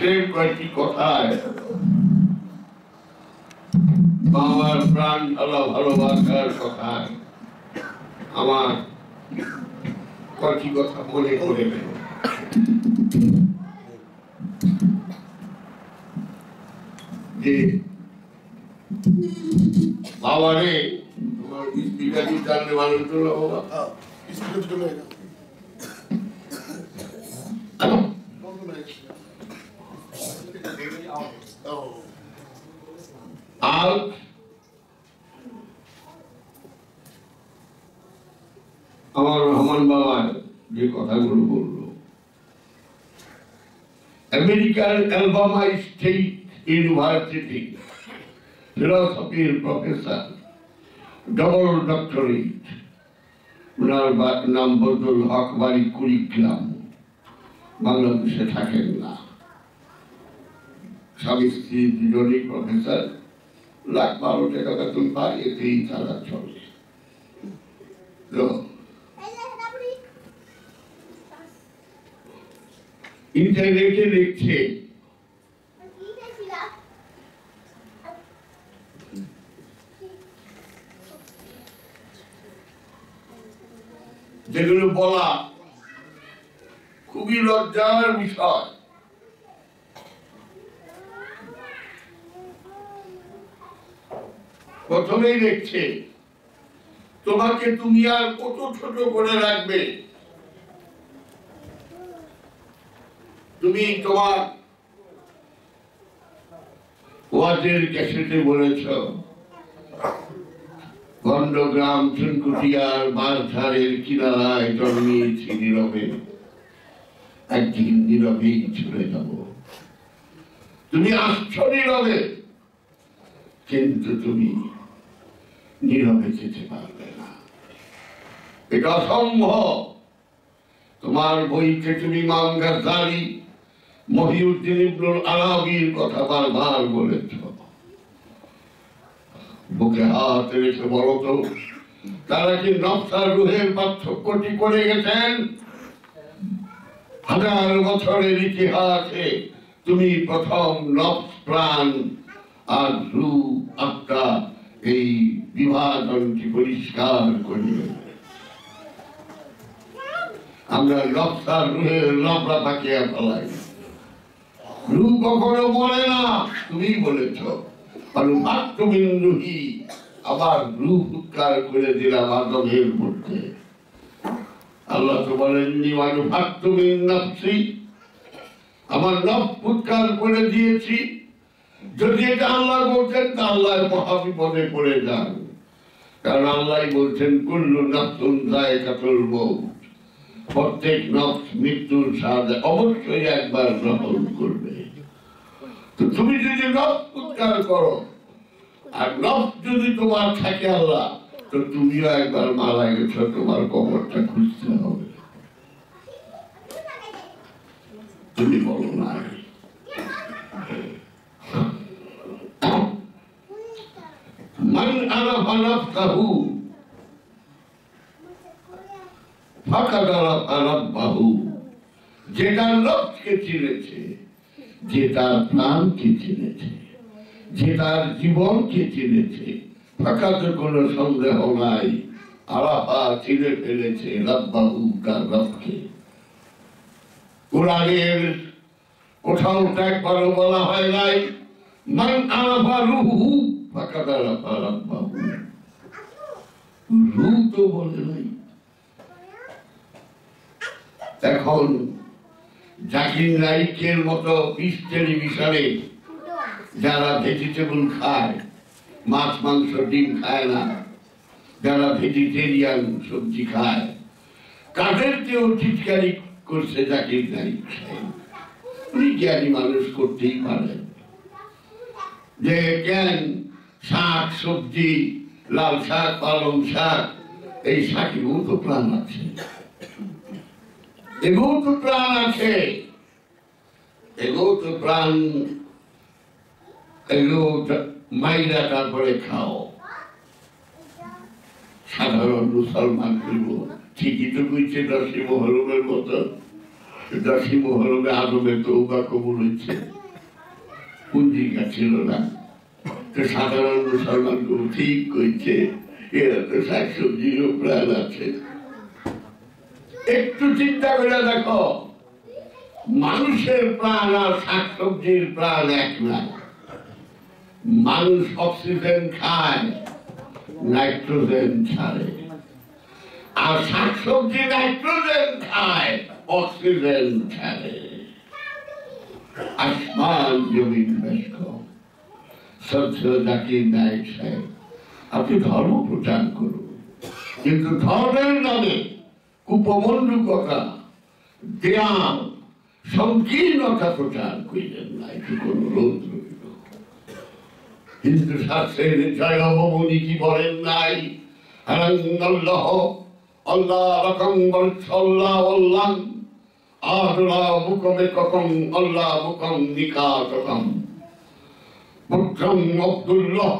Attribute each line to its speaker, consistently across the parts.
Speaker 1: দেশের কয়েকটি কথায় আমার প্রাণ ঢালা ভালোবাসার কথায় আমার কয়েকটি কথা মনে করে গেল। যে বাবারে তোমার স্পিকারটি টানলে ভালো হতো না বাবা। আর আমার রহমান বাবা যে কথাগুলো বললো, আমেরিকার অ্যালবামা স্টেট ইউনিভার্সিটি ফিলোসফির প্রফেসর, ডবল ডক্টরেট, ওনার নাম বদল হক, বাড়ি কুড়িগ্রাম, বাংলাদেশে থাকেন না। স্বামী স্ত্রী দুজনই প্রফেসর, লাখ 12 টাকা বেতন পায়, এতেই তারা চলে। তো ইন্টারনেটে লিখছে যেগুলো বলা খুবই লজ্জার বিষয়। প্রথমেই দেখছে তোমাকে তুমি আর কত ছোট করে রাখবে। তুমি তোমার ওয়াজের ক্যাসেটে বলেছ গন্ডগ্রাম চুনকুটিয়ার বাঁশঝাড়ের কিনারায় জন্মেছি নীরবে, একদিন নীরবেই চলে যাব। তুমি আসছো নীরবে, কিন্তু তুমি নীরবে যেতে পারবে না, এটা অসম্ভব। তোমার বইতে তুমি ইমাম গাজ্জালি, মহিউদ্দিন ইবনুল আরাবির কথা বারবার বলেছ। বুকে হাত রেখে বলো তো, তারা কি নফস আর রূহের পার্থক্যটি করে গেছেন? 1000 বছরের ইতিহাসে তুমি প্রথম নফস প্রাণ আর রূহ আত্মা এই বিভাজনটি পরিষ্কার করিয়ে। আমরা নফস আর রূহের লাফড়া পাকিয়ে ফেলাই। রূহ কখনো বলে না, তুমি বলেছ রুহি, আবার রূহ উৎকার করে দিলাম আদমের মধ্যে। আল্লাহ তো বলেননি নফসি, আমার নফস উৎকার করে দিয়েছি। যদি এটা আল্লাহ বলছেন তা আল্লাহ মহাবিপদে পড়ে যান, কারণ আল্লাহ বলছেন কুল্লু নাফসুন যায়কাতুল মউত, প্রত্যেক নফস মৃত্যুর স্বাদ অবশ্যই একবার গ্রহণ করবে। তো তুমি যদি নফস উৎকার করো আর নফস যদি তোমার থাকে আল্লাহ, তো তুমিও একবার মারা গেছো, তোমার কবরটা খুঁজতে হবে। তুমি বলো না। মান আরাফা নাফসাহু ফাকাদ আরাফা রাব্বাহু, যে তার নফসকে চিনেছে, যে তার প্রাণকে চিনেছে, যে তার জীবনকে চিনেছে, ফাকাদ কোনো সন্দেহ নাই, আরাফা চিনে ফেলেছে রাব্বাহু, তার রবকে। কোরআনের কোথাও একবারও বলা হয় নাই মান আরাফা রূহু ফাকাদ আরাফা রাব্বাহু। রূহ তো বলে নাই। এখন জাকির নাইকের মতো পিস টেলিভিশনে যারা ভেজিটেবল খায়, মাছ মাংস ডিম খায় না, যারা ভেজিটেরিয়ান সবজি খায়, তাদেরকেও চিৎকারি করছে জাকির নাইক। উনি জ্ঞানী মানুষ, করতেই পারেন যে কেন শাক সবজি, লাল শাক, পালং শাক, এই শাকেও তো প্রাণ আছে, এগো তো প্রাণ আছে, এগো তো প্রাণ, এগুলো মাইরা তারপরে খাও। সাধারণ মুসলমান করবো ঠিকই তো বুঝছে 10 মহরমের মতো দাসী মহরমে আদমের তওবা কবুল হয়েছে, পুঞ্জিকা ছিল না। তো সাধারণ মুসলমান ঠিক করছে এরা তো শাকসবজিরও প্রাণ আছে। একটু চিন্তা করে দেখো, মানুষের প্রাণ আর শাকসবজির প্রাণ এক না। মানুষ অক্সিজেন খায়, নাইট্রোজেন ছাড়ে, আর শাকসবজি নাইট্রোজেন খায়, অক্সিজেন ছাড়ে। আসমান জমিন বেশ কম। জাকির নায়ক সাহেব, আপনি ধর্ম প্রচার করুন, কিন্তু ধর্মের নামে কুপমণ্ডুকতা, দেয়াল, সংকীর্ণতা প্রচার করিলেন না। এটুকু অনুরোধ রইল। হিন্দু শাস্ত্রের জয় অবমনি কি বলেন নাই? আল্লাহ আল্লাহ রকম আল্লাহ আল্লাহ আল্লাহ মুকমে ককম আল্লাহ মুকম নিকাতকম পুত্রম আব্দুল্লাহ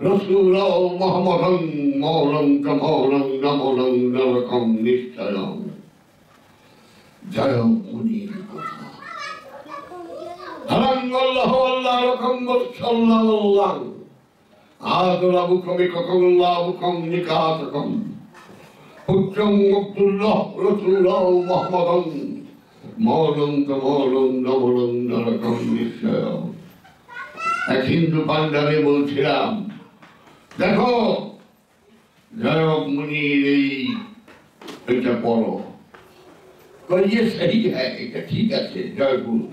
Speaker 1: রসুল মুহাম্মদন মৌলং কমৌলং নমৌলং নরকম নিশ্চয়ং। জয় মুনির কথা। আল্লাহ আল্লাহ রকম আল্লাহ আল্লাহ মুকমে ককম আল্লাহ মুকম নিকাতকম পুত্রং আব্দুল্লাহ রসুল মুহাম্মদন মৌলং কমৌলং নমৌলং নরকম নিশ্চয়ং। এক হিন্দু পান্ডারে বলছিলাম, দেখো জয় মুনির এইটা পড়ো, ये सही है, এটা ঠিক আছে, जय गुरु।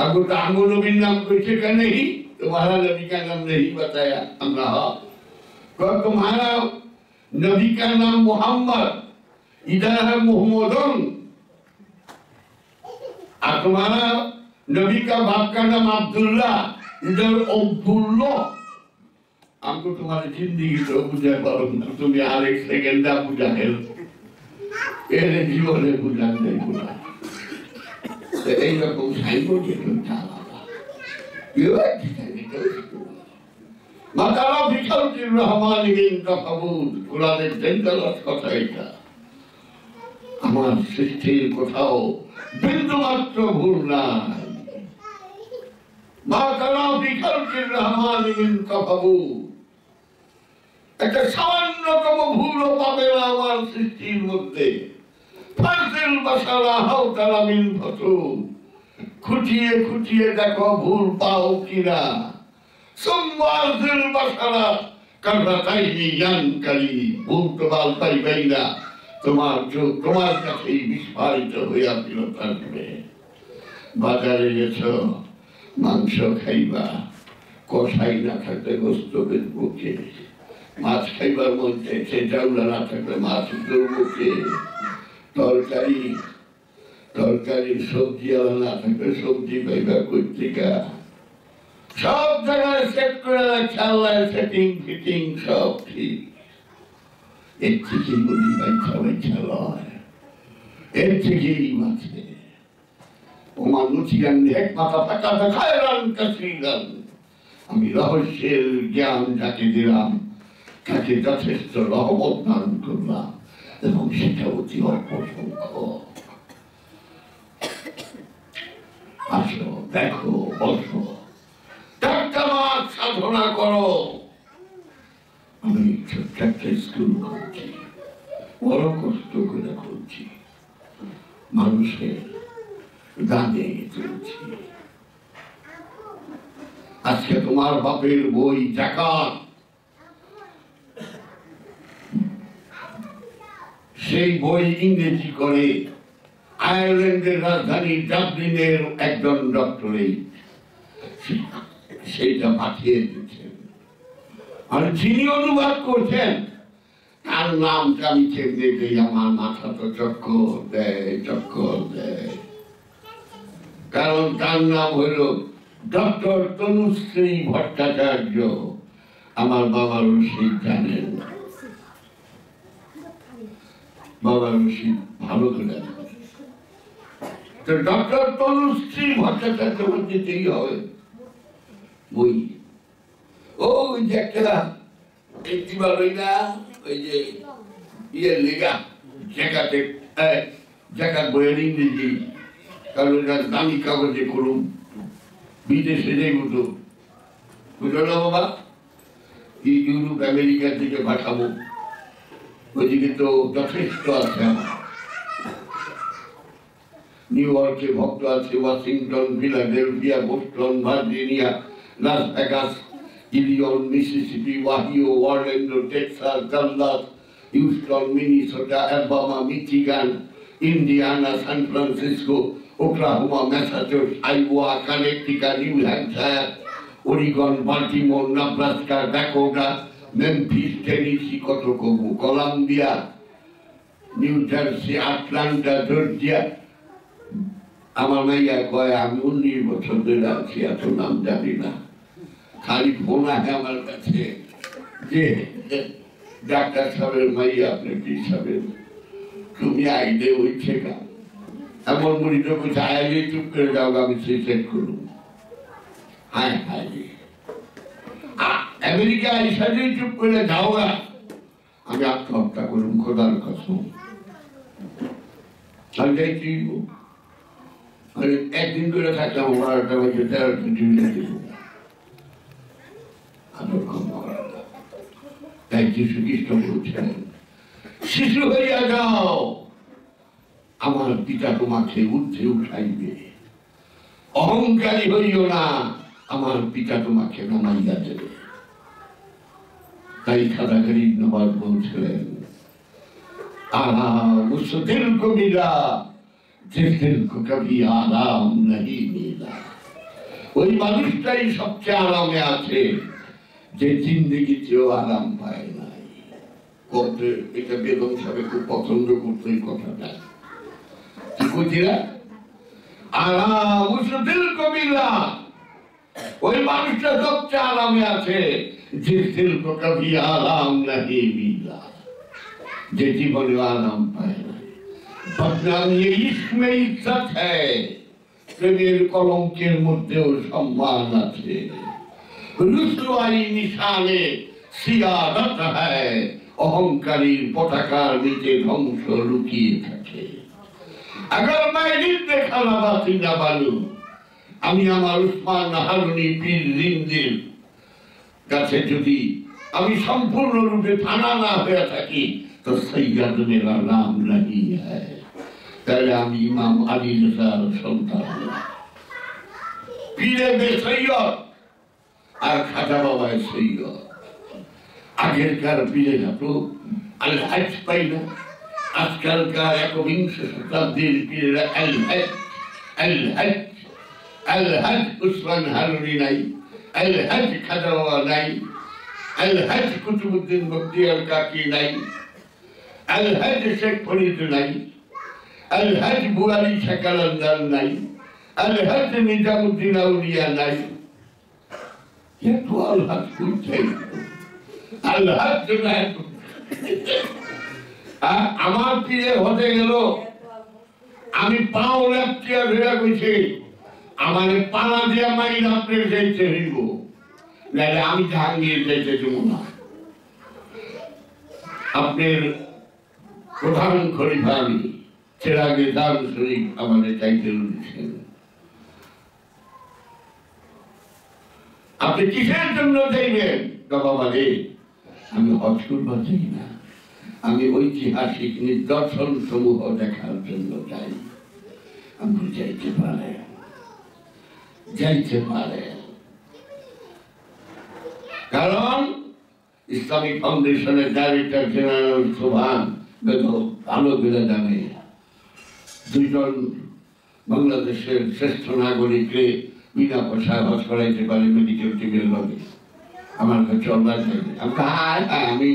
Speaker 1: आपको तांगो नबी नाम पूछे का नहीं, तुम्हारा नबी का नाम नहीं बताया। तुम्हारा नबी का नाम मोहम्मद, इधर है मोहम्मदन, और तुम्हारा नबी का बाप का नाम अब्दुल्ला, इधर अब्दुल्लाह। हमको तुम्हारी जिंदगी तो बुझा पाओ ना, तुम यार एक सेकंड आप बुझा है এর জীবনে বুঝান নেই বুঝা। এইরকম সাইনবোর্ড মাতারা বিকল্পির রহমান কোরআনের ডেঞ্জারাস কথা এটা। আমার সৃষ্টির কোথাও বিন্দু মাত্র ভুল নাই। মাতারা বিকল্পির রহমান একটা সামান্যতম ভুলও পাবে না আমার সৃষ্টির মধ্যে। খুঁটিয়ে খুঁটিয়ে দেখো ভুল পাও কিনা। ভুল তো বাল পাইবেই না, তোমার চোখ তোমার কাছেই বিস্ফারিত হইয়া ফিরত আসবে। বাজারে গেছ, মাংস খাইবা, কষাই না থাকলে গোস্তবের বুকে, মাছ খাইবার মধ্যে সে চাউলা না থাকলে মাছ মুখে, তরকারি তরকারি সবজি আলা না থাকলে সবজি পাইবা কর্তিকা। সব জায়গায় সেট করে রাখছে আল্লাহ, সেটিং ফিটিং সব ঠিক। এর থেকে বলি বাইছা বাইছা লয়, এর থেকেই মাছে ও মানুষ এক মাথা ফাঁকা দেখায় রান কাশি গান। আমি রহস্যের জ্ঞান যাকে দিলাম তাকে যথেষ্ট রহমত দান করলাম, এবং সেটা অতি অল্প সংখ্যক। আসো, দেখো, বসো, সাধনা করো। আমি ছোট্ট একটা স্কুল করছি, বড় কষ্ট করে করছি, মানুষের দানে চলছি। আজকে তোমার বাপের বই জাকাত, সেই বই ইংরেজি করে আয়ারল্যান্ডের রাজধানী ডাবলিনের একজন ডক্টরেট সেইটা পাঠিয়ে দিচ্ছেন। আর যিনি অনুবাদ করছেন তার নামটা আমি কেমনে দিই, আমার মাথা তো চক্কর দেয়। কারণ তার নাম হইল ডক্টর তনুশ্রী ভট্টাচার্য। আমার বাবা রশিদ জানেন, বাবা রশিদ ভালো করে। তো ডক্টর তনুশ্রী ভট্টাচার্য দিতেই হবে বই। ওই যে একটা ওই যে ইয়ে লেগা ঠেকাতে জাকাত বইয়ের ইংরেজি, কারণ এটা দামি কাগজে করুন, বিদেশে যাইব তো বুঝলো না বাবা, ইউরোপ আমেরিকার দিকে পাঠাবো, ওইদিকে তো যথেষ্ট আছে আমার। নিউ ইয়র্কে ভক্ত আছে, Washington, Philadelphia, Boston, Virginia, Las Vegas, Illinois, Mississippi, Ohio, Orlando, Texas, Dallas, Houston, Minnesota, Alabama, Michigan, Indiana, San Francisco, Oklahoma, Massachusetts, Iowa, Connecticut, New Hampshire, Oregon, Baltimore, Nebraska, Dakota, Memphis, Tennessee, কত কব, Columbia, New Jersey, Atlanta, Georgia. আমার মাইয়া কয় আমি 19 বছর ধরে আছি, এত নাম জানি না, খালি ফোন আছে আমার কাছে যে ডাক্তার সাহেবের মাইয়া আপনি কি সাহেব তুমি আইলে হইছে না, এমন মরিত কোথায় আইলে চুপ করে যাও, আমি সুইসাইড করুন। হায় হায় আমেরিকা আইসালে চুপ করে যাও না, আমি আত্মহত্যা করুন খোদার কসম। আমি যাইছি একদিন করে থাকলাম, 12টা বাজে 13টা ডিউটি দিব, তাই যিশু খ্রিস্ট বলছেন শিশু হইয়া যাও, আমার পিতা তোমাকে ঊর্ধ্বে উঠাইবে, অহংকারী হইও না, আমার পিতা তোমাকে নামাইয়া দেবে। তাই খাদাকারী নবাব বলছিলেন আরাম উস দিল কো মিলা জিস দিল কো কভি আরাম नहीं मिला। ওই মানুষটাই সবচেয়ে আরামে আছে যে জিন্দগিতেও আরাম পায় নাই। করতে এটা বেগম সাহেব খুব পছন্দ করতো এই কথাটা, কি বুঝিরা আরাম উস দিল কো মিলা, ওই মানুষটা সবচেয়ে আরামে আছে जिस दिल को कभी आराम नहीं मिला, যে জীবনে আরাম পায় না। বদনাম ये इश्क में इज्जत है, প্রেমের কলঙ্কের মধ্যেও সম্মান আছে। রুসওয়াই নিশানে সিয়াদত है, অহংকারীর পতাকার নিচে ধ্বংস লুকিয়ে থাকে। अगर मैं जिंदे खाना बाती ना बनू, আমি আমার উসমান হারুনি পীর জিন্দির কাছে যদি আমি সম্পূর্ণরূপে ফানা না হয়ে থাকি তো সৈয়দ মেরা নাম नहीं है, তাহলে আমি ইমাম আলী রাজার সন্তান, পীরে বে সৈয়দ আর খাজা বাবা সৈয়দ। আগেরকার পীরেরা তো আল হজ পাই না, আজকালকার 21 শতাব্দীর পীরেরা আল হজ আল হজ আল হজ উসমান হারুনি নাই, আল হজ খাজা বাবা নাই, আল হজ কুতুবউদ্দিন বখতিয়ার কাকি নাই, আল হজ শেখ ফরিদ নাই, আল হজ বুয়ারি শাকালান্দার নাই, আল হজ নিজামুদ্দিন আউলিয়া নাই। তো আল হজ কইছে আল হজ নাই। আমার পীরে হতে গেল আমি পাও লেপটিয়া ধরে কইছি আমার পালা দিয়া মাইল আপনার যাইতে হইব, নাহলে আমি জাহাঙ্গীর যাইতে দেব না। আপনার প্রধান খলিফা আমি চেরাগে দারুল শরীফ আমাদের চাইতে দিচ্ছেন, আপনি কিসের জন্য যাইবেন? বাবা রে আমি হজ করবার যাই না, আমি ঐতিহাসিক নিদর্শন সমূহ দেখার জন্য যাই। আপনি যাইতে পারে কারণ ইসলামিক ফাউন্ডেশনের ডাইরেক্টর জেনারেল সোভান ভালো করে জানে 2 জন বাংলাদেশের শ্রেষ্ঠ নাগরিককে বিনা পয়সায় হজ করাইতে পারে মেডিকেল টিমের লগে। আমার কাছে অন্যায় থাকে, আমি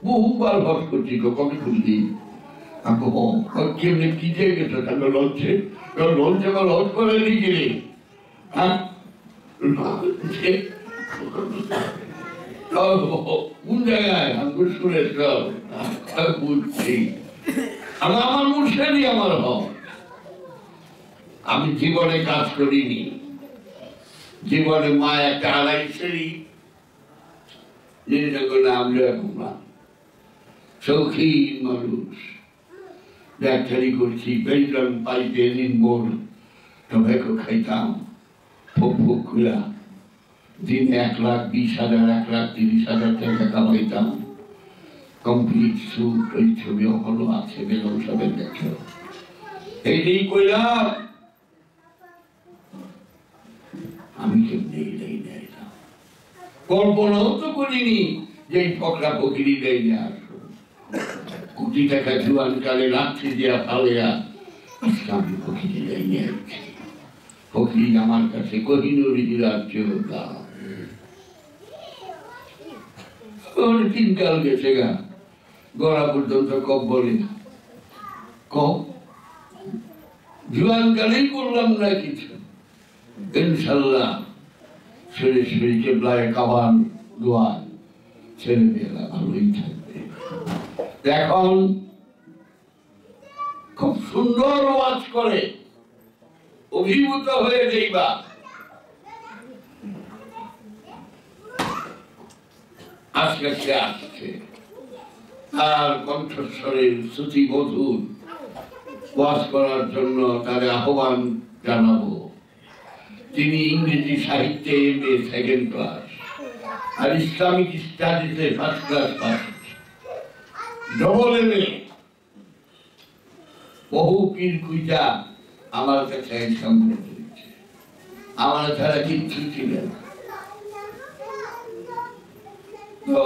Speaker 1: বহুবার হজ করছি, কবে খুলছি কেমনি কি যে গেছে লঞ্চে লঞ্চে আমার হজ করে নিয়ে গেলে কোন জায়গায় বুঝছি আমার মুর্শিদই আমার হক। আমি জীবনে কাজ করিনি, জীবনে মা একটা আড়াইশেরই জিনিসটা করে নামলে এখন না, শৌখিন মানুষ ডাক্তারি করছি, বেতন পাইতে দিন ভোর টমেটো খাইতাম ফুক ফুক খুলা, দিন 1,20,000 1,30,000 টাকা কামাইতাম। কমপ্লিট সুট ওই ছবি হলো আছে, বেগম সাহেবের দেখো। এইটাই কইলাম আমি কেমনি কল্পনাও তো করিনি যে ফকরা ফকিরি দেয় না। কোটি টাকা জুয়ান কালে রাত্রি দেওয়া ফালেয়া আজকে আমি ফকিরি দেয় নিয়ে আসছি। ফকিরি আমার কাছে কহিনুরি রাজ্য তিনকাল গেছে গা, গড়া পর্যন্ত কব বলে কব জুয়ান কালেই করলাম না কিছু। ইনশাল্লাহ শরীর শরীরকে প্রায় কাবান দোয়ান ছেলে মেয়েরা ভালোই থাকবে। এখন খুব সুন্দর ওয়াজ করে অভিভূত হয়ে যাইবা। আজকে সে আসছে, তার কণ্ঠস্বরের শ্রুতি মধুর ওয়াজ করার জন্য তাদের আহ্বান জানাবো। তিনি ইংরেজি সাহিত্যে MA সেকেন্ড ক্লাস আর ইসলামিক স্টাডিজে first class pass, double MA। বহু পীর কুইটা আমার কাছে সংগ্রহ করেছে, আমার ছাড়া কিচ্ছু ছিল না। তো